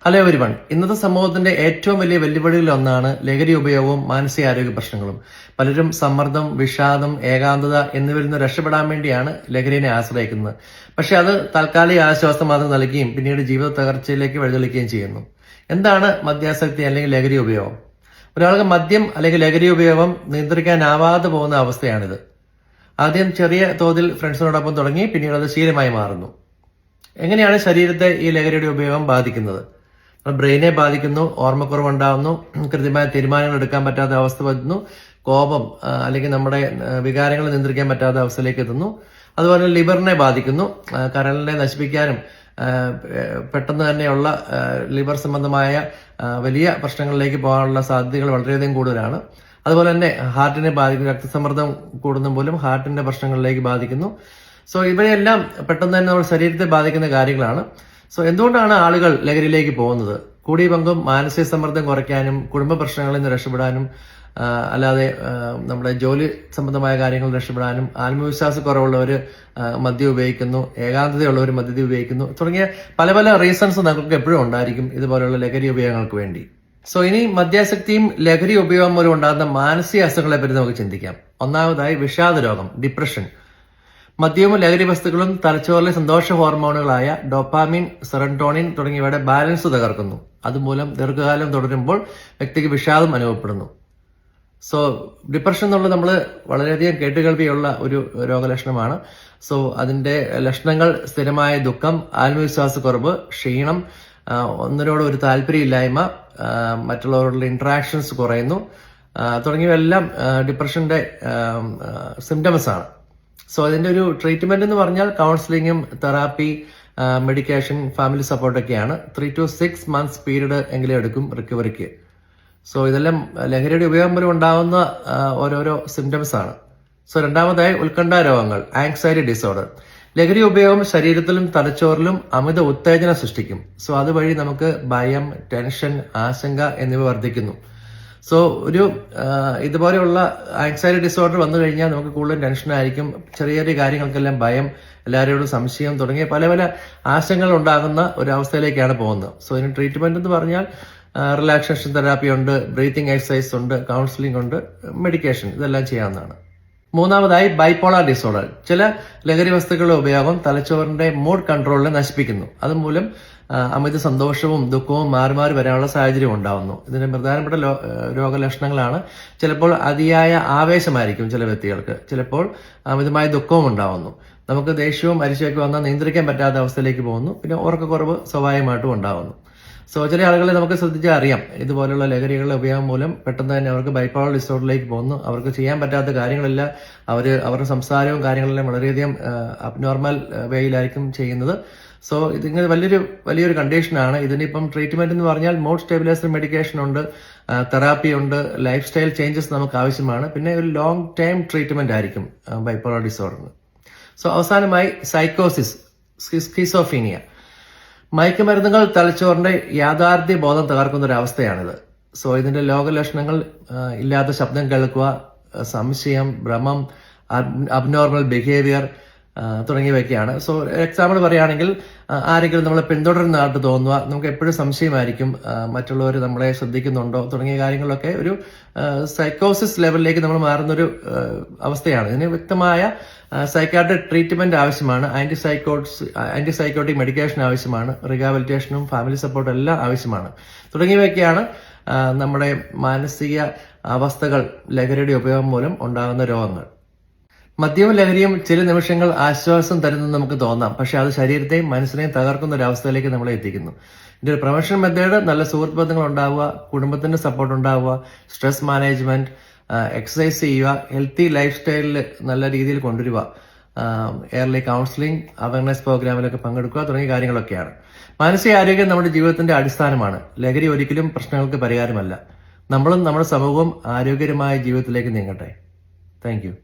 Hello everyone. ഇന്നത്തെ സമൂഹത്തിന്റെ ഏറ്റവും വലിയ വെല്ലുവിളികളിൽ ഒന്നാണ് ലഹരി ഉപയോഗവും മാനസികാരോഗ്യ പ്രശ്നങ്ങളും. പലരും സമ്മർദ്ദം, വിഷാദം, ഏകാന്തത എന്നിവരിൽ നിന്ന് രക്ഷപ്പെടാൻ വേണ്ടിയാണ് ലഹരിനെ ആശ്രയിക്കുന്നത്. പക്ഷെ അത് താൽക്കാലിക ആശ്വാസം മാത്രം നൽകുകയും പിന്നീട് ജീവിത തകർച്ചയിലേക്ക് വഴിതെളിക്കുകയും ചെയ്യുന്നു. എന്താണ് മദ്യാസക്തി അല്ലെങ്കിൽ ലഹരി ഉപയോഗം? ഒരാൾക്ക് മദ്യം അല്ലെങ്കിൽ ലഹരി ഉപയോഗം നിയന്ത്രിക്കാനാവാതെ പോകുന്ന അവസ്ഥയാണിത്. ആദ്യം ചെറിയ തോതിൽ ഫ്രണ്ട്സിനോടൊപ്പം തുടങ്ങി പിന്നീട് അത് ശീലമായി മാറുന്നു. എങ്ങനെയാണ് ശരീരത്തെ ഈ ലഹരിയുടെ ഉപയോഗം ബാധിക്കുന്നത്? ബ്രെയിനെ ബാധിക്കുന്നു, ഓർമ്മക്കുറവുണ്ടാകുന്നു, കൃത്യമായ തീരുമാനങ്ങൾ എടുക്കാൻ പറ്റാത്ത അവസ്ഥ വരുന്നു, കോപം അല്ലെങ്കിൽ നമ്മുടെ വികാരങ്ങൾ നിയന്ത്രിക്കാൻ പറ്റാത്ത അവസ്ഥയിലേക്ക് എത്തുന്നു. അതുപോലെ ലിവറിനെ ബാധിക്കുന്നു, കരളിനെ നശിപ്പിക്കാനും പെട്ടെന്ന് തന്നെയുള്ള ലിവർ സംബന്ധമായ വലിയ പ്രശ്നങ്ങളിലേക്ക് പോകാനുള്ള സാധ്യതകൾ വളരെയധികം കൂടുതലാണ്. അതുപോലെ തന്നെ ഹാർട്ടിനെ ബാധിക്കുന്നു, രക്തസമ്മർദ്ദം കൂടുന്ന പോലും ഹാർട്ടിന്റെ പ്രശ്നങ്ങളിലേക്ക് ബാധിക്കുന്നു. സോ ഇവയെല്ലാം പെട്ടെന്ന് തന്നെ നമ്മുടെ ശരീരത്തെ ബാധിക്കുന്ന കാര്യങ്ങളാണ്. സോ എന്തുകൊണ്ടാണ് ആളുകൾ ലഹരിയിലേക്ക് പോകുന്നത്? കൂടിയ പങ്കും മാനസിക സമ്മർദ്ദം കുറയ്ക്കാനും കുടുംബ പ്രശ്നങ്ങളിൽ നിന്ന് രക്ഷപ്പെടാനും അല്ലാതെ നമ്മുടെ ജോലി സംബന്ധമായ കാര്യങ്ങളിൽ രക്ഷപ്പെടാനും ആത്മവിശ്വാസക്കുറവുള്ളവർ മദ്യം ഉപയോഗിക്കുന്നു, ഏകാന്തതയുള്ളവർ മദ്യം ഉപയോഗിക്കുന്നു തുടങ്ങിയ പല പല റീസൺസ് നമുക്ക് എപ്പോഴും ഉണ്ടായിരിക്കും ഇതുപോലെയുള്ള ലഹരി ഉപയോഗങ്ങൾക്ക് വേണ്ടി. സോ ഇനി മദ്യാസക്തിയും ലഹരി ഉപയോഗം മൂലം ഉണ്ടാകുന്ന മാനസിക അസുഖങ്ങളെ പറ്റി നമുക്ക് ചിന്തിക്കാം. ഒന്നാമതായി വിഷാദ രോഗം, ഡിപ്രഷൻ. മദ്യവും ലഹരി വസ്തുക്കളും തലച്ചോറിലെ സന്തോഷ ഹോർമോണുകളായ ഡോപ്പാമിൻ, സെറട്ടോണിൻ തുടങ്ങിയവയുടെ ബാലൻസ് തകർക്കുന്നു. അതുമൂലം ദീർഘകാലം തുടരുമ്പോൾ വ്യക്തിക്ക് വിഷാദം അനുഭവപ്പെടുന്നു. സോ ഡിപ്രഷൻ എന്നുള്ളത് നമ്മൾ വളരെയധികം കേട്ടുകേൾവിയുള്ള ഒരു രോഗലക്ഷണമാണ്. സോ അതിന്റെ ലക്ഷണങ്ങൾ സ്ഥിരമായ ദുഃഖം, ആത്മവിശ്വാസക്കുറവ്, ക്ഷീണം, ഒന്നിനോട് ഒരു താല്പര്യമില്ലായ്മ, മറ്റുള്ളവരോടുള്ള ഇന്ററാക്ഷൻസ് കുറയുന്നു തുടങ്ങിയവയെല്ലാം ഡിപ്രഷന്റെ സിംറ്റംസ് ആണ്. സോ അതിന്റെ ഒരു ട്രീറ്റ്മെന്റ് എന്ന് പറഞ്ഞാൽ കൗൺസിലിങ്ങും തെറാപ്പി, മെഡിക്കേഷൻ, ഫാമിലി സപ്പോർട്ടൊക്കെയാണ്. 3 to 6 months പീരീഡ് എങ്കിലും എടുക്കും റിക്കവറിക്ക്. സോ ഇതെല്ലാം ലഹരിയുടെ ഉപയോഗം മൂലം ഉണ്ടാകുന്ന ഓരോരോ സിംറ്റംസ് ആണ്. സോ രണ്ടാമതായി ഉത്കണ്ഠ രോഗങ്ങൾ, ആങ്സൈറ്റി ഡിസോർഡർ. ലഹരി ഉപയോഗം ശരീരത്തിലും തലച്ചോറിലും അമിത ഉത്തേജനം സൃഷ്ടിക്കും. സോ അതുവഴി നമുക്ക് ഭയം, ടെൻഷൻ, ആശങ്ക എന്നിവ വർദ്ധിക്കുന്നു. സോ ഒരു ഇതുപോലെയുള്ള ആങ്സൈറ്റി ഡിസോർഡർ വന്നു കഴിഞ്ഞാൽ നമുക്ക് കൂടുതലും ടെൻഷനായിരിക്കും, ചെറിയ ചെറിയ കാര്യങ്ങൾക്കെല്ലാം ഭയം, എല്ലാവരോടും സംശയം തുടങ്ങിയ പല പല ആശങ്കകൾ ഉണ്ടാകുന്ന ഒരു അവസ്ഥയിലേക്കാണ് പോകുന്നത്. സോ ഇതിന് ട്രീറ്റ്മെന്റ് എന്ന് പറഞ്ഞാൽ റിലാക്സേഷൻ തെറാപ്പി ഉണ്ട്, ബ്രീത്തിങ് എക്സസൈസ് ഉണ്ട്, കൗൺസിലിംഗ് ഉണ്ട്, മെഡിക്കേഷൻ, ഇതെല്ലാം ചെയ്യാവുന്നതാണ്. മൂന്നാമതായി ബൈപോളാർ ഡിസോർഡർ. ചില ലഹരി വസ്തുക്കളുടെ ഉപയോഗം തലച്ചോറിന്റെ മൂഡ് കൺട്രോളിനെ നശിപ്പിക്കുന്നു. അതുമൂലം അമിത സന്തോഷവും ദുഃഖവും മാറി മാറി വരാനുള്ള സാഹചര്യം ഉണ്ടാവുന്നു. ഇതിന്റെ പ്രധാനപ്പെട്ട രോഗലക്ഷണങ്ങളാണ് ചിലപ്പോൾ അതിയായ ആവേശമായിരിക്കും ചില വ്യക്തികൾക്ക്, ചിലപ്പോൾ അമിതമായ ദുഃഖവും ഉണ്ടാവുന്നു. നമുക്ക് ദേഷ്യവും അരിശയൊക്കെ വന്നാൽ നിയന്ത്രിക്കാൻ പറ്റാത്ത അവസ്ഥയിലേക്ക് പോകുന്നു. പിന്നെ ഉറക്കക്കുറവ് സ്വാഭാവികമായിട്ടും ഉണ്ടാവുന്നു. സോ ചില ആളുകളെ നമുക്ക് ശ്രദ്ധിച്ചാൽ അറിയാം, ഇതുപോലുള്ള ലഹരികളുടെ ഉപയോഗം മൂലം പെട്ടെന്ന് തന്നെ അവർക്ക് ബൈപോളർ ഡിസോർഡറിലേക്ക് പോകുന്നു. അവർക്ക് ചെയ്യാൻ പറ്റാത്ത കാര്യങ്ങളെല്ലാം അവരുടെ സംസാരവും കാര്യങ്ങളെല്ലാം വളരെയധികം അബ്നോർമൽ വേയിലായിരിക്കും ചെയ്യുന്നത്. സോ ഇതിങ്ങനെ വലിയൊരു കണ്ടീഷനാണ്. ഇതിനിപ്പം ട്രീറ്റ്മെന്റ് എന്ന് പറഞ്ഞാൽ മൂഡ് സ്റ്റെബിലൈസർ മെഡിക്കേഷൻ ഉണ്ട്, തെറാപ്പി ഉണ്ട്, ലൈഫ് സ്റ്റൈൽ ചേഞ്ചസ് നമുക്ക് ആവശ്യമാണ്. പിന്നെ ഒരു ലോങ് ടൈം ട്രീറ്റ്മെന്റ് ആയിരിക്കും ബൈപോളർ ഡിസോർഡറിന്. സോ അവസാനമായി സൈക്കോസിസ്, സ്കിസോഫീനിയ. മയക്കുമരുന്നുകൾ തലച്ചോറിന്റെ യാഥാർത്ഥ്യ ബോധം തകർക്കുന്ന ഒരു അവസ്ഥയാണിത്. സോ ഇതിന്റെ രോഗലക്ഷണങ്ങൾ ഇല്ലാത്ത ശബ്ദം കേൾക്കുക, സംശയം, ഭ്രമം, അബ്നോർമൽ ബിഹേവിയർ തുടങ്ങിയവയൊക്കെയാണ്. സോ എക്സാമ്പിൾ പറയുകയാണെങ്കിൽ ആരെങ്കിലും നമ്മളെ പിന്തുടരുന്നതായിട്ട് തോന്നുക, നമുക്ക് എപ്പോഴും സംശയമായിരിക്കും മറ്റുള്ളവർ നമ്മളെ ശ്രദ്ധിക്കുന്നുണ്ടോ തുടങ്ങിയ കാര്യങ്ങളൊക്കെ ഒരു സൈക്കോസിസ് ലെവലിലേക്ക് നമ്മൾ മാറുന്നൊരു അവസ്ഥയാണ്. ഇതിന് വ്യക്തമായ സൈക്കാട്രിക് ട്രീറ്റ്മെന്റ് ആവശ്യമാണ്, ആന്റിസൈക്കോട്ടിക് മെഡിക്കേഷൻ ആവശ്യമാണ്, റീഹാബിലിറ്റേഷനും ഫാമിലി സപ്പോർട്ടും എല്ലാം ആവശ്യമാണ്. തുടങ്ങിയവയൊക്കെയാണ് നമ്മുടെ മാനസിക അവസ്ഥകൾ ലഹരിയുടെ ഉപയോഗം മൂലം ഉണ്ടാകുന്ന രോഗങ്ങൾ. മദ്യവും ലഹരിയും ചില നിമിഷങ്ങൾ ആശ്വാസം തരുന്നെന്ന് നമുക്ക് തോന്നാം, പക്ഷെ അത് ശരീരത്തെയും മനസ്സിനെയും തകർക്കുന്ന ഒരു അവസ്ഥയിലേക്ക് നമ്മളെ എത്തിക്കുന്നു. ഇതിന്റെ ഒരു പ്രിവെൻഷൻ മെത്തേഡ് നല്ല സുഹൃത്ത് ബന്ധങ്ങൾ ഉണ്ടാവുക, കുടുംബത്തിന്റെ സപ്പോർട്ട് ഉണ്ടാവുക, സ്ട്രെസ് മാനേജ്മെന്റ്, എക്സസൈസ് ചെയ്യുക, ഹെൽത്തി ലൈഫ് സ്റ്റൈലിൽ നല്ല രീതിയിൽ കൊണ്ടുവരിക, എയർലി കൗൺസിലിംഗ്, അവയർനെസ് പ്രോഗ്രാമിലൊക്കെ പങ്കെടുക്കുക തുടങ്ങിയ കാര്യങ്ങളൊക്കെയാണ്. മാനസികാരോഗ്യം നമ്മുടെ ജീവിതത്തിന്റെ അടിസ്ഥാനമാണ്. ലഹരി ഒരിക്കലും പ്രശ്നങ്ങൾക്ക് പരിഹാരമല്ല. നമ്മളും നമ്മുടെ സമൂഹവും ആരോഗ്യകരമായ ജീവിതത്തിലേക്ക് നീങ്ങട്ടെ. Thank you.